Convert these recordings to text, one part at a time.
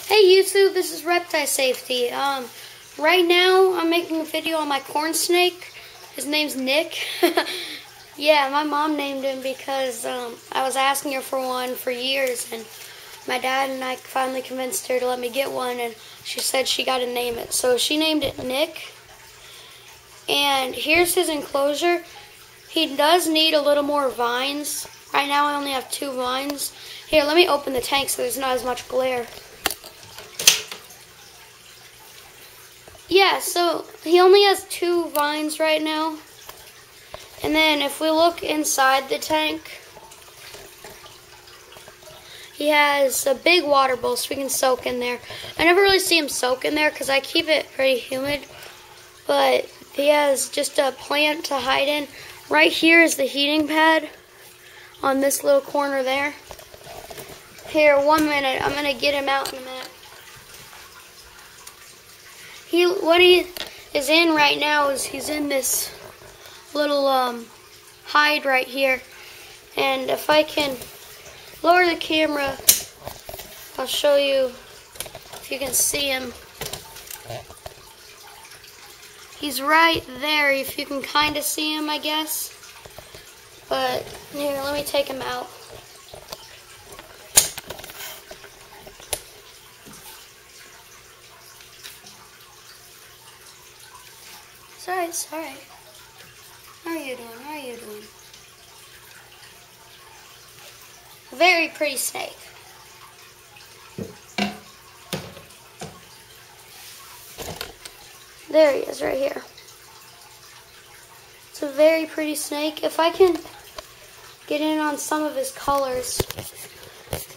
Hey YouTube, this is Reptile Safety. Right now I'm making a video on my corn snake. His name's Nick. Yeah, my mom named him because I was asking her for one for years, and my dad and I finally convinced her to let me get one, and she said she got to name it. So she named it Nick. And here's his enclosure. He does need a little more vines. Right now I only have 2 vines. Here, let me open the tank so there's not as much glare. Yeah, so he only has 2 vines right now. And then if we look inside the tank, he has a big water bowl so we can soak in there. I never really see him soak in there because I keep it pretty humid. But he has just a plant to hide in. Right here is the heating pad on this little corner there. Here, 1 minute. I'm going to get him out in a minute. What he is in right now is he's in this little hide right here. And if I can lower the camera, I'll show you if you can see him. He's right there, if you can kind of see him, I guess. But here, let me take him out. It's alright. How are you doing? Very pretty snake. There he is, right here. It's a very pretty snake. If I can get in on some of his colors.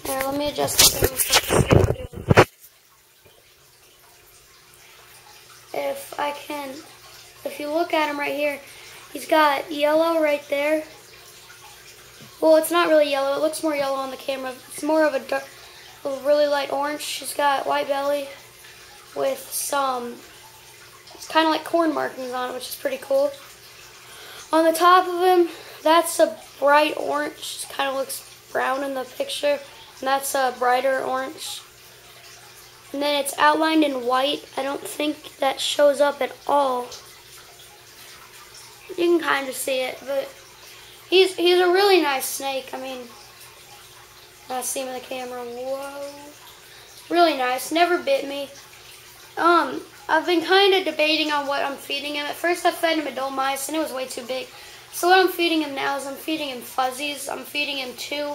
Here, let me adjust the camera. If you look at him right here, he's got yellow right there. Well, it's not really yellow. It looks more yellow on the camera. It's more of a really light orange. He's got white belly with some, it's kind of like corn markings on it, which is pretty cool. On the top of him, that's a bright orange. It kind of looks brown in the picture. And that's a brighter orange. And then it's outlined in white. I don't think that shows up at all. You can kind of see it, but he's a really nice snake. I mean, I see him in the camera. Whoa. Really nice. Never bit me. I've been kind of debating on what I'm feeding him. At first I fed him adult mice and it was way too big. So what I'm feeding him now is I'm feeding him fuzzies. I'm feeding him 2.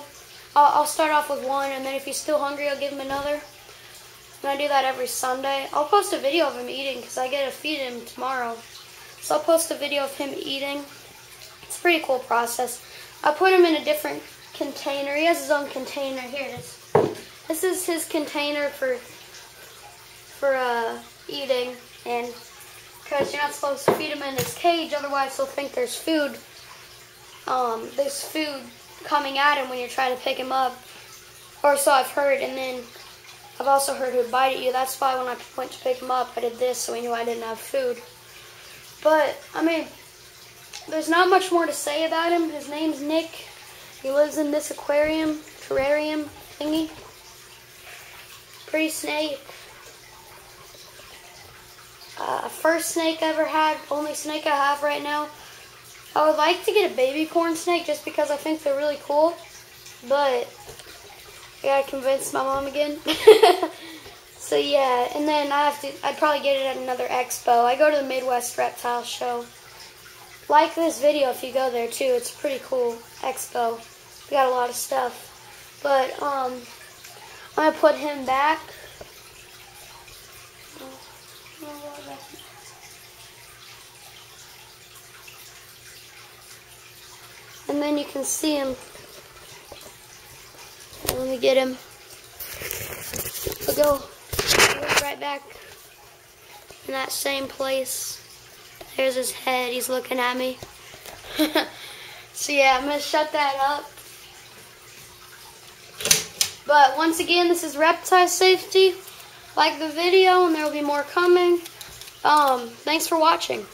I'll start off with 1, and then if he's still hungry, I'll give him another. And I do that every Sunday. I'll post a video of him eating because I get to feed him tomorrow. So I'll post a video of him eating. It's a pretty cool process. I put him in a different container. He has his own container. Here it is. This is his container for eating, and because you're not supposed to feed him in his cage, otherwise he'll think there's food. There's food coming at him when you're trying to pick him up, or so I've heard. And then I've also heard he'd bite at you. That's why when I went to pick him up, I did this so he knew I didn't have food. But I mean, there's not much more to say about him. His name's Nick. He lives in this terrarium thingy. Pretty snake. First snake I ever had, only snake I have right now. I would like to get a baby corn snake just because I think they're really cool, but I gotta convince my mom again. So yeah, and then I'd probably get it at another expo. I go to the Midwest Reptile Show. Like this video if you go there too. It's a pretty cool expo. We got a lot of stuff. But I'm gonna put him back. And then you can see him. Let me get him. I'll go right back in that same place. There's his head. He's looking at me. So yeah, I'm going to shut that up. But once again, this is Reptile Safety. Like the video, and there will be more coming. Thanks for watching.